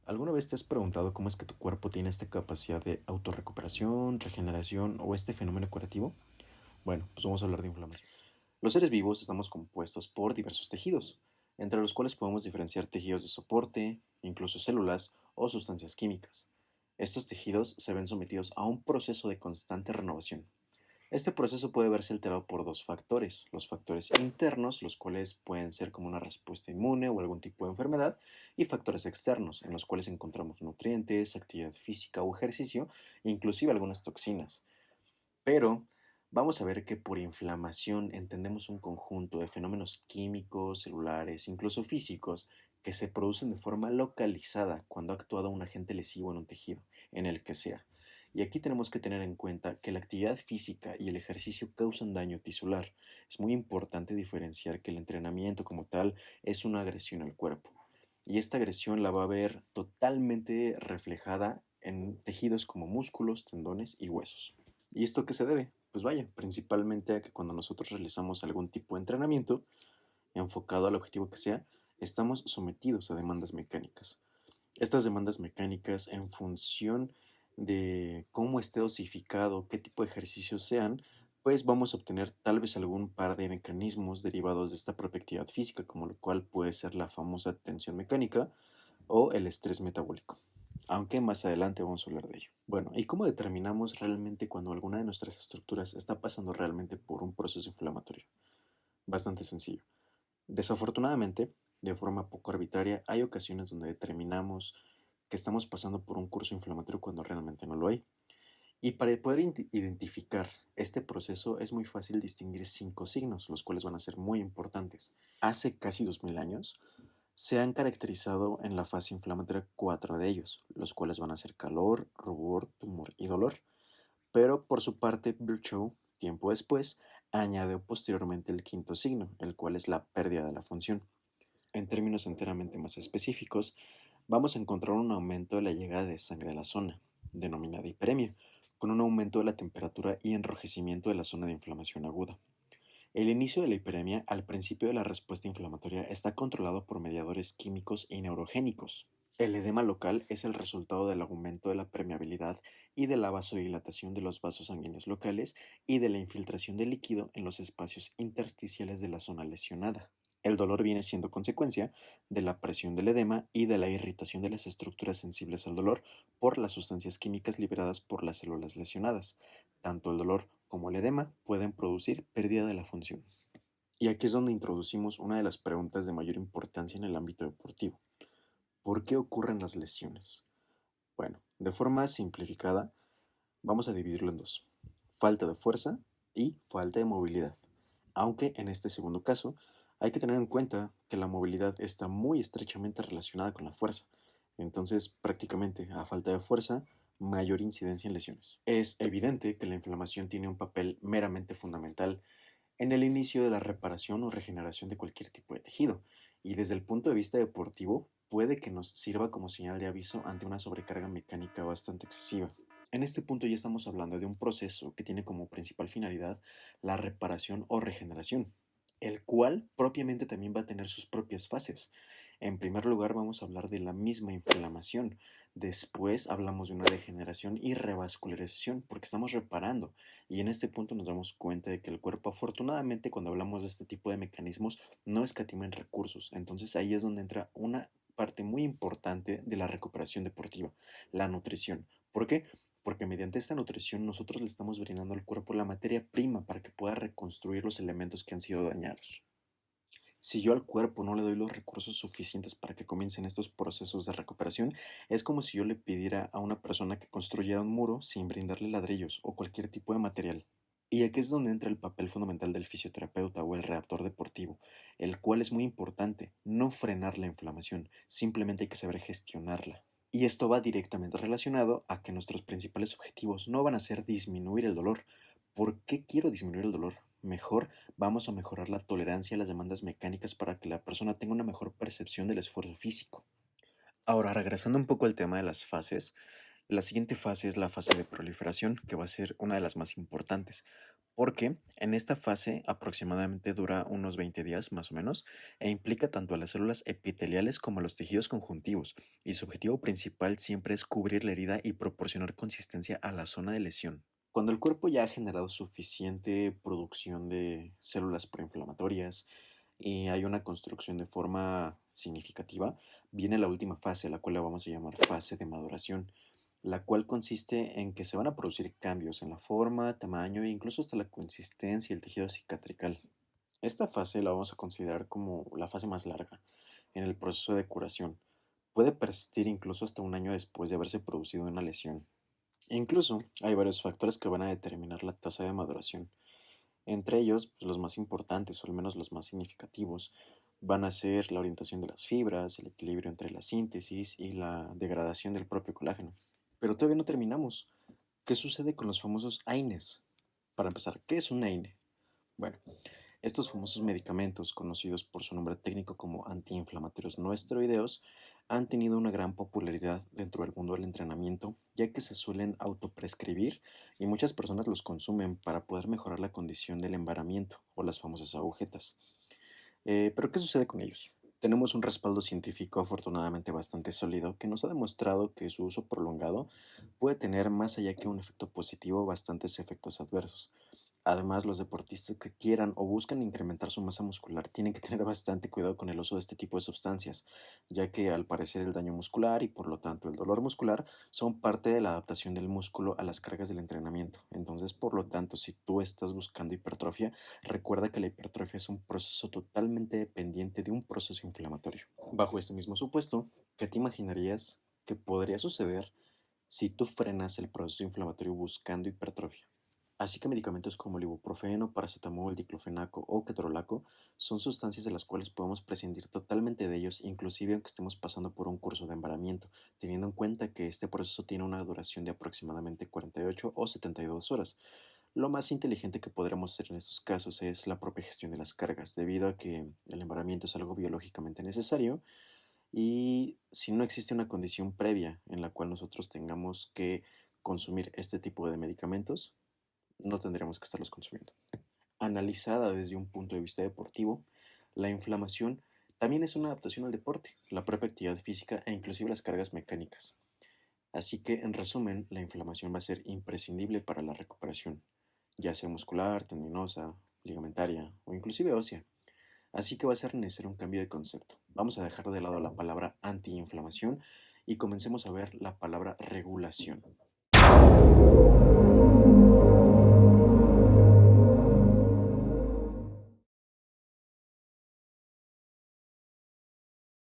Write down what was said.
¿Alguna vez te has preguntado cómo es que tu cuerpo tiene esta capacidad de autorrecuperación, regeneración o este fenómeno curativo? Bueno, pues vamos a hablar de inflamación. Los seres vivos estamos compuestos por diversos tejidos, entre los cuales podemos diferenciar tejidos de soporte, incluso células o sustancias químicas. Estos tejidos se ven sometidos a un proceso de constante renovación. Este proceso puede verse alterado por dos factores: los factores internos, los cuales pueden ser como una respuesta inmune o algún tipo de enfermedad, y factores externos, en los cuales encontramos nutrientes, actividad física o ejercicio, e inclusive algunas toxinas. Pero vamos a ver que por inflamación entendemos un conjunto de fenómenos químicos, celulares, incluso físicos, que se producen de forma localizada cuando ha actuado un agente lesivo en un tejido, en el que sea. Y aquí tenemos que tener en cuenta que la actividad física y el ejercicio causan daño tisular. Es muy importante diferenciar que el entrenamiento como tal es una agresión al cuerpo. Y esta agresión la va a ver totalmente reflejada en tejidos como músculos, tendones y huesos. ¿Y esto qué se debe? Pues vaya, principalmente a que cuando nosotros realizamos algún tipo de entrenamiento enfocado al objetivo que sea, estamos sometidos a demandas mecánicas. Estas demandas mecánicas, en función de cómo esté dosificado, qué tipo de ejercicios sean, pues vamos a obtener tal vez algún par de mecanismos derivados de esta propia actividad física, como lo cual puede ser la famosa tensión mecánica o el estrés metabólico, aunque más adelante vamos a hablar de ello. Bueno, ¿y cómo determinamos realmente cuando alguna de nuestras estructuras está pasando realmente por un proceso inflamatorio? Bastante sencillo. Desafortunadamente, de forma poco arbitraria, hay ocasiones donde determinamos que estamos pasando por un curso inflamatorio cuando realmente no lo hay. Y para poder identificar este proceso es muy fácil distinguir cinco signos, los cuales van a ser muy importantes. Hace casi 2000 años, se han caracterizado en la fase inflamatoria cuatro de ellos, los cuales van a ser calor, rubor, tumor y dolor. Pero por su parte, Virchow, tiempo después, añadió posteriormente el quinto signo, el cual es la pérdida de la función. En términos enteramente más específicos, vamos a encontrar un aumento de la llegada de sangre a la zona, denominada hiperemia, con un aumento de la temperatura y enrojecimiento de la zona de inflamación aguda. El inicio de la hiperemia al principio de la respuesta inflamatoria está controlado por mediadores químicos y neurogénicos. El edema local es el resultado del aumento de la permeabilidad y de la vasodilatación de los vasos sanguíneos locales y de la infiltración de líquido en los espacios intersticiales de la zona lesionada. El dolor viene siendo consecuencia de la presión del edema y de la irritación de las estructuras sensibles al dolor por las sustancias químicas liberadas por las células lesionadas. Tanto el dolor como el edema pueden producir pérdida de la función. Y aquí es donde introducimos una de las preguntas de mayor importancia en el ámbito deportivo. ¿Por qué ocurren las lesiones? Bueno, de forma simplificada, vamos a dividirlo en dos: falta de fuerza y falta de movilidad. Aunque en este segundo caso, hay que tener en cuenta que la movilidad está muy estrechamente relacionada con la fuerza. Entonces, prácticamente a falta de fuerza, mayor incidencia en lesiones. Es evidente que la inflamación tiene un papel meramente fundamental en el inicio de la reparación o regeneración de cualquier tipo de tejido, y desde el punto de vista deportivo puede que nos sirva como señal de aviso ante una sobrecarga mecánica bastante excesiva. En este punto ya estamos hablando de un proceso que tiene como principal finalidad la reparación o regeneración, el cual propiamente también va a tener sus propias fases. En primer lugar vamos a hablar de la misma inflamación, después hablamos de una degeneración y revascularización, porque estamos reparando, y en este punto nos damos cuenta de que el cuerpo, afortunadamente, cuando hablamos de este tipo de mecanismos, no escatima en recursos. Entonces ahí es donde entra una parte muy importante de la recuperación deportiva: la nutrición. ¿Por qué? Porque mediante esta nutrición nosotros le estamos brindando al cuerpo la materia prima para que pueda reconstruir los elementos que han sido dañados. Si yo al cuerpo no le doy los recursos suficientes para que comiencen estos procesos de recuperación, es como si yo le pidiera a una persona que construyera un muro sin brindarle ladrillos o cualquier tipo de material. Y aquí es donde entra el papel fundamental del fisioterapeuta o el readaptor deportivo, el cual es muy importante: no frenar la inflamación, simplemente hay que saber gestionarla. Y esto va directamente relacionado a que nuestros principales objetivos no van a ser disminuir el dolor. ¿Por qué quiero disminuir el dolor? Mejor vamos a mejorar la tolerancia a las demandas mecánicas para que la persona tenga una mejor percepción del esfuerzo físico. Ahora, regresando un poco al tema de las fases, la siguiente fase es la fase de proliferación, que va a ser una de las más importantes. porque en esta fase aproximadamente dura unos 20 días más o menos e implica tanto a las células epiteliales como a los tejidos conjuntivos, y su objetivo principal siempre es cubrir la herida y proporcionar consistencia a la zona de lesión. Cuando el cuerpo ya ha generado suficiente producción de células proinflamatorias y hay una construcción de forma significativa, viene la última fase, la cual la vamos a llamar fase de maduración, la cual consiste en que se van a producir cambios en la forma, tamaño e incluso hasta la consistencia y el tejido cicatrical. Esta fase la vamos a considerar como la fase más larga en el proceso de curación. Puede persistir incluso hasta un año después de haberse producido una lesión. Incluso hay varios factores que van a determinar la tasa de maduración. Entre ellos, pues, los más importantes, o al menos los más significativos, van a ser la orientación de las fibras, el equilibrio entre la síntesis y la degradación del propio colágeno. Pero todavía no terminamos. ¿Qué sucede con los famosos AINES? Para empezar, ¿qué es un AINE? Bueno, estos famosos medicamentos, conocidos por su nombre técnico como antiinflamatorios no esteroideos, han tenido una gran popularidad dentro del mundo del entrenamiento, ya que se suelen autoprescribir y muchas personas los consumen para poder mejorar la condición del embaramiento o las famosas agujetas. Pero ¿qué sucede con ellos? Tenemos un respaldo científico afortunadamente bastante sólido que nos ha demostrado que su uso prolongado puede tener más allá que un efecto positivo bastantes efectos adversos. Además, los deportistas que quieran o buscan incrementar su masa muscular tienen que tener bastante cuidado con el uso de este tipo de sustancias, ya que al parecer el daño muscular y por lo tanto el dolor muscular son parte de la adaptación del músculo a las cargas del entrenamiento. Entonces, por lo tanto, si tú estás buscando hipertrofia, recuerda que la hipertrofia es un proceso totalmente dependiente de un proceso inflamatorio. Bajo este mismo supuesto, ¿qué te imaginarías que podría suceder si tú frenas el proceso inflamatorio buscando hipertrofia? Así que medicamentos como el ibuprofeno, paracetamol, diclofenaco o ketorolaco son sustancias de las cuales podemos prescindir totalmente de ellos, inclusive aunque estemos pasando por un curso de embaramiento, teniendo en cuenta que este proceso tiene una duración de aproximadamente 48 o 72 horas. Lo más inteligente que podremos hacer en estos casos es la propia gestión de las cargas, debido a que el embaramiento es algo biológicamente necesario y si no existe una condición previa en la cual nosotros tengamos que consumir este tipo de medicamentos, no tendríamos que estarlos consumiendo. Analizada desde un punto de vista deportivo, la inflamación también es una adaptación al deporte, la propia actividad física e inclusive las cargas mecánicas. Así que, en resumen, la inflamación va a ser imprescindible para la recuperación, ya sea muscular, tendinosa, ligamentaria o inclusive ósea. Así que va a ser necesario un cambio de concepto. Vamos a dejar de lado la palabra antiinflamación y comencemos a ver la palabra regulación.